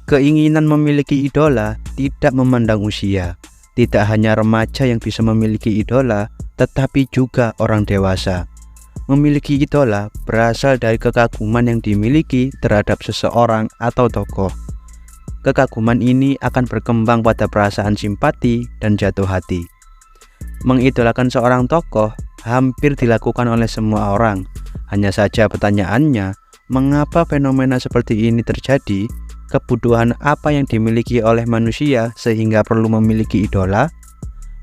Keinginan memiliki idola tidak memandang usia. Tidak hanya remaja yang bisa memiliki idola, tetapi juga orang dewasa. Memiliki idola berasal dari kekaguman yang dimiliki terhadap seseorang atau tokoh. Kekaguman ini akan berkembang pada perasaan simpati dan jatuh hati. Mengidolakan seorang tokoh hampir dilakukan oleh semua orang. Hanya saja pertanyaannya, mengapa fenomena seperti ini terjadi? Kebutuhan apa yang dimiliki oleh manusia sehingga perlu memiliki idola?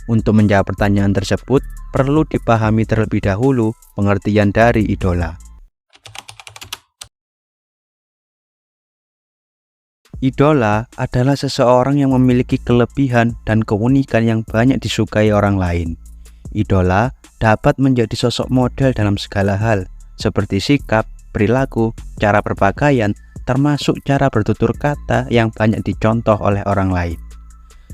Untuk menjawab pertanyaan tersebut, perlu dipahami terlebih dahulu pengertian dari idola. Idola adalah seseorang yang memiliki kelebihan dan keunikan yang banyak disukai orang lain. Idola dapat menjadi sosok model dalam segala hal, seperti sikap, perilaku, cara berpakaian, termasuk cara bertutur kata yang banyak dicontoh oleh orang lain.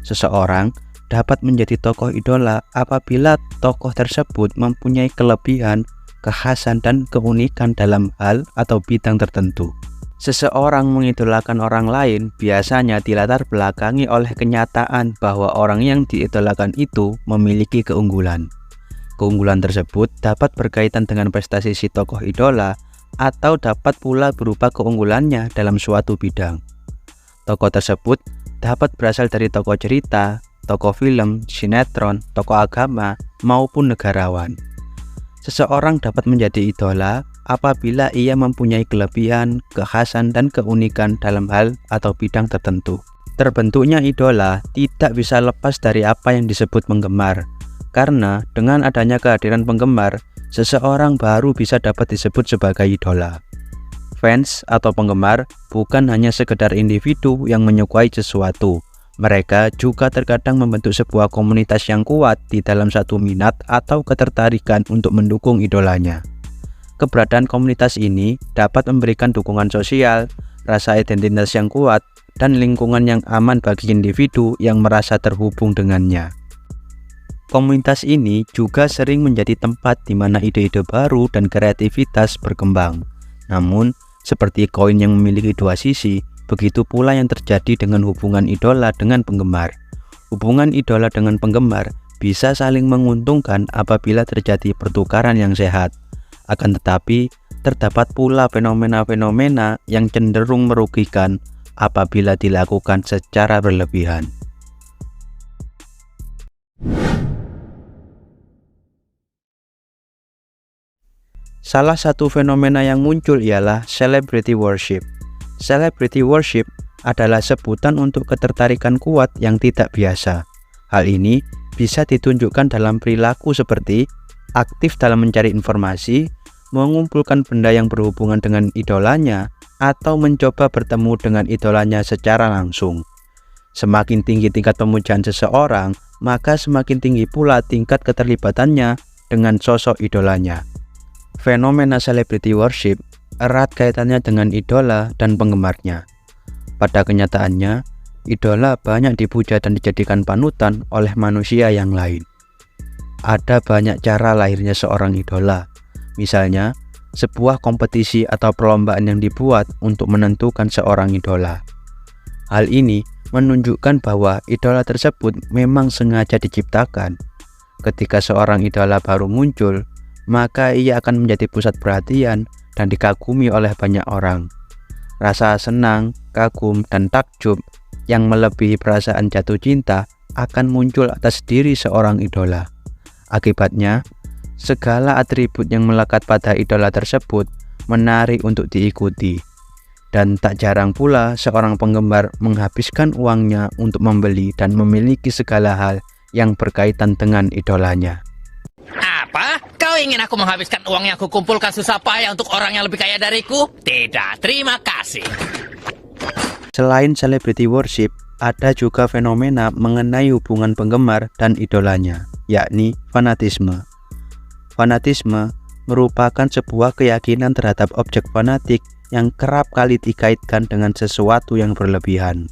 Seseorang dapat menjadi tokoh idola apabila tokoh tersebut mempunyai kelebihan, kekhasan, dan keunikan dalam hal atau bidang tertentu. Seseorang mengidolakan orang lain biasanya dilatar belakangi oleh kenyataan bahwa orang yang diidolakan itu memiliki keunggulan. Keunggulan tersebut dapat berkaitan dengan prestasi si tokoh idola atau dapat pula berupa keunggulannya dalam suatu bidang. Tokoh tersebut dapat berasal dari tokoh cerita, tokoh film, sinetron, tokoh agama, maupun negarawan. Seseorang dapat menjadi idola apabila ia mempunyai kelebihan, kekhasan, dan keunikan dalam hal atau bidang tertentu. Terbentuknya idola tidak bisa lepas dari apa yang disebut penggemar, karena dengan adanya kehadiran penggemar, seseorang baru bisa dapat disebut sebagai idola. Fans atau penggemar bukan hanya sekedar individu yang menyukai sesuatu. Mereka juga terkadang membentuk sebuah komunitas yang kuat di dalam satu minat atau ketertarikan untuk mendukung idolanya. Keberadaan komunitas ini dapat memberikan dukungan sosial, rasa identitas yang kuat, dan lingkungan yang aman bagi individu yang merasa terhubung dengannya. Komunitas ini juga sering menjadi tempat di mana ide-ide baru dan kreativitas berkembang. Namun, seperti koin yang memiliki dua sisi, begitu pula yang terjadi dengan hubungan idola dengan penggemar. Hubungan idola dengan penggemar bisa saling menguntungkan apabila terjadi pertukaran yang sehat. Akan tetapi, terdapat pula fenomena-fenomena yang cenderung merugikan apabila dilakukan secara berlebihan. Salah satu fenomena yang muncul ialah celebrity worship. Celebrity worship adalah sebutan untuk ketertarikan kuat yang tidak biasa. Hal ini bisa ditunjukkan dalam perilaku seperti aktif dalam mencari informasi, mengumpulkan benda yang berhubungan dengan idolanya, atau mencoba bertemu dengan idolanya secara langsung. Semakin tinggi tingkat pemujaan seseorang, maka semakin tinggi pula tingkat keterlibatannya dengan sosok idolanya. Fenomena celebrity worship erat kaitannya dengan idola dan penggemarnya. Pada kenyataannya, idola banyak dipuja dan dijadikan panutan oleh manusia yang lain. Ada banyak cara lahirnya seorang idola. Misalnya, sebuah kompetisi atau perlombaan yang dibuat untuk menentukan seorang idola. Hal ini menunjukkan bahwa idola tersebut memang sengaja diciptakan. Ketika seorang idola baru muncul, maka ia akan menjadi pusat perhatian dan dikagumi oleh banyak orang. Rasa senang, kagum, dan takjub yang melebihi perasaan jatuh cinta akan muncul atas diri seorang idola. Akibatnya, segala atribut yang melekat pada idola tersebut menarik untuk diikuti. Dan tak jarang pula seorang penggemar menghabiskan uangnya untuk membeli dan memiliki segala hal yang berkaitan dengan idolanya. Apa? Kau ingin aku menghabiskan uang yang kukumpulkan susah payah untuk orang yang lebih kaya dariku? Tidak, terima kasih. Selain celebrity worship, ada juga fenomena mengenai hubungan penggemar dan idolanya, yakni fanatisme. Fanatisme merupakan sebuah keyakinan terhadap objek fanatik yang kerap kali dikaitkan dengan sesuatu yang berlebihan,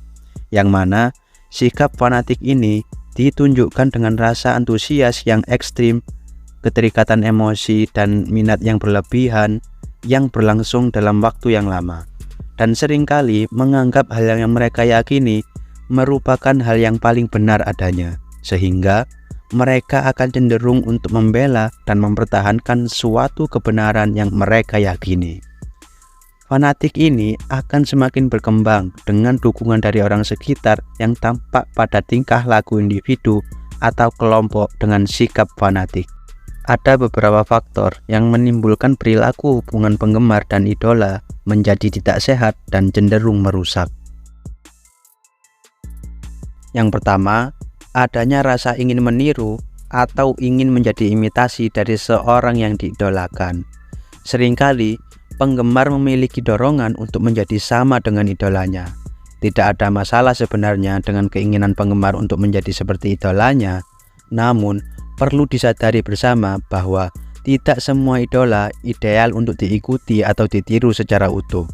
yang mana sikap fanatik ini ditunjukkan dengan rasa antusias yang ekstrim, keterikatan emosi dan minat yang berlebihan yang berlangsung dalam waktu yang lama. dan seringkali menganggap hal yang mereka yakini merupakan hal yang paling benar adanya, sehingga mereka akan cenderung untuk membela dan mempertahankan suatu kebenaran yang mereka yakini. Fanatik ini akan semakin berkembang dengan dukungan dari orang sekitar yang tampak pada tingkah laku individu atau kelompok dengan sikap fanatik. Ada beberapa faktor yang menimbulkan perilaku hubungan penggemar dan idola menjadi tidak sehat dan cenderung merusak. Yang pertama, adanya rasa ingin meniru atau ingin menjadi imitasi dari seorang yang diidolakan. Seringkali penggemar memiliki dorongan untuk menjadi sama dengan idolanya. Tidak ada masalah sebenarnya dengan keinginan penggemar untuk menjadi seperti idolanya, namun perlu disadari bersama bahwa tidak semua idola ideal untuk diikuti atau ditiru secara utuh.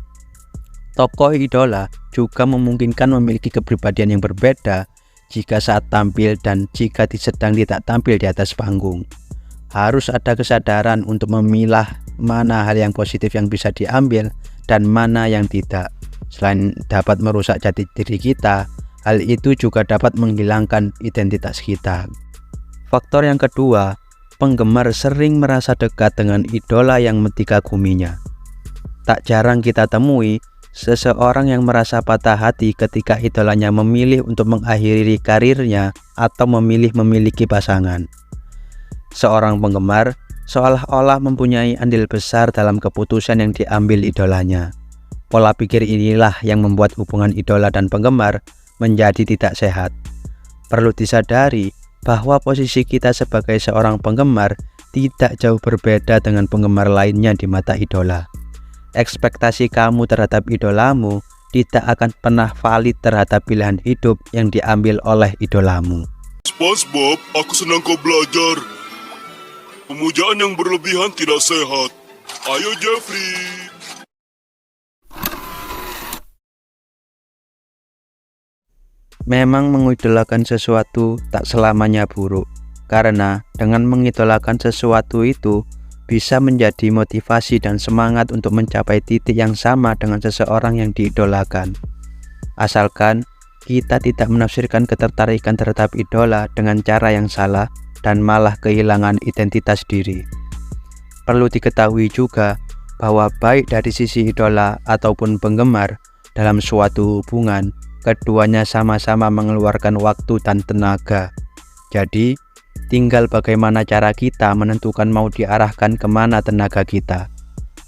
Tokoh idola juga memungkinkan memiliki kepribadian yang berbeda jika saat tampil dan jika sedang tidak tampil di atas panggung. Harus ada kesadaran untuk memilah mana hal yang positif yang bisa diambil dan mana yang tidak. Selain dapat merusak jati diri kita, hal itu juga dapat menghilangkan identitas kita. Faktor yang kedua, penggemar sering merasa dekat dengan idola yang dikaguminya. Tak jarang kita temui seseorang yang merasa patah hati ketika idolanya memilih untuk mengakhiri karirnya atau memilih memiliki pasangan. Seorang penggemar seolah-olah mempunyai andil besar dalam keputusan yang diambil idolanya. Pola pikir inilah yang membuat hubungan idola dan penggemar menjadi tidak sehat. Perlu disadari bahwa posisi kita sebagai seorang penggemar tidak jauh berbeda dengan penggemar lainnya di mata idola. Ekspektasi kamu terhadap idolamu tidak akan pernah valid terhadap pilihan hidup yang diambil oleh idolamu. SpongeBob, aku senang kau belajar. Pemujaan yang berlebihan tidak sehat. Ayo Jeffrey. Memang mengidolakan sesuatu tak selamanya buruk, karena dengan mengidolakan sesuatu itu bisa menjadi motivasi dan semangat untuk mencapai titik yang sama dengan seseorang yang diidolakan. Asalkan kita tidak menafsirkan ketertarikan terhadap idola dengan cara yang salah dan malah kehilangan identitas diri. Perlu diketahui juga bahwa baik dari sisi idola ataupun penggemar dalam suatu hubungan, keduanya sama-sama mengeluarkan waktu dan tenaga. Jadi, tinggal bagaimana cara kita menentukan mau diarahkan kemana tenaga kita.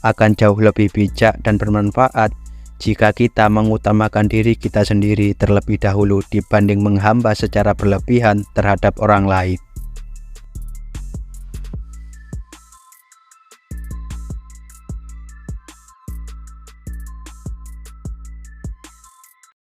Akan jauh lebih bijak dan bermanfaat jika kita mengutamakan diri kita sendiri terlebih dahulu dibanding menghamba secara berlebihan terhadap orang lain.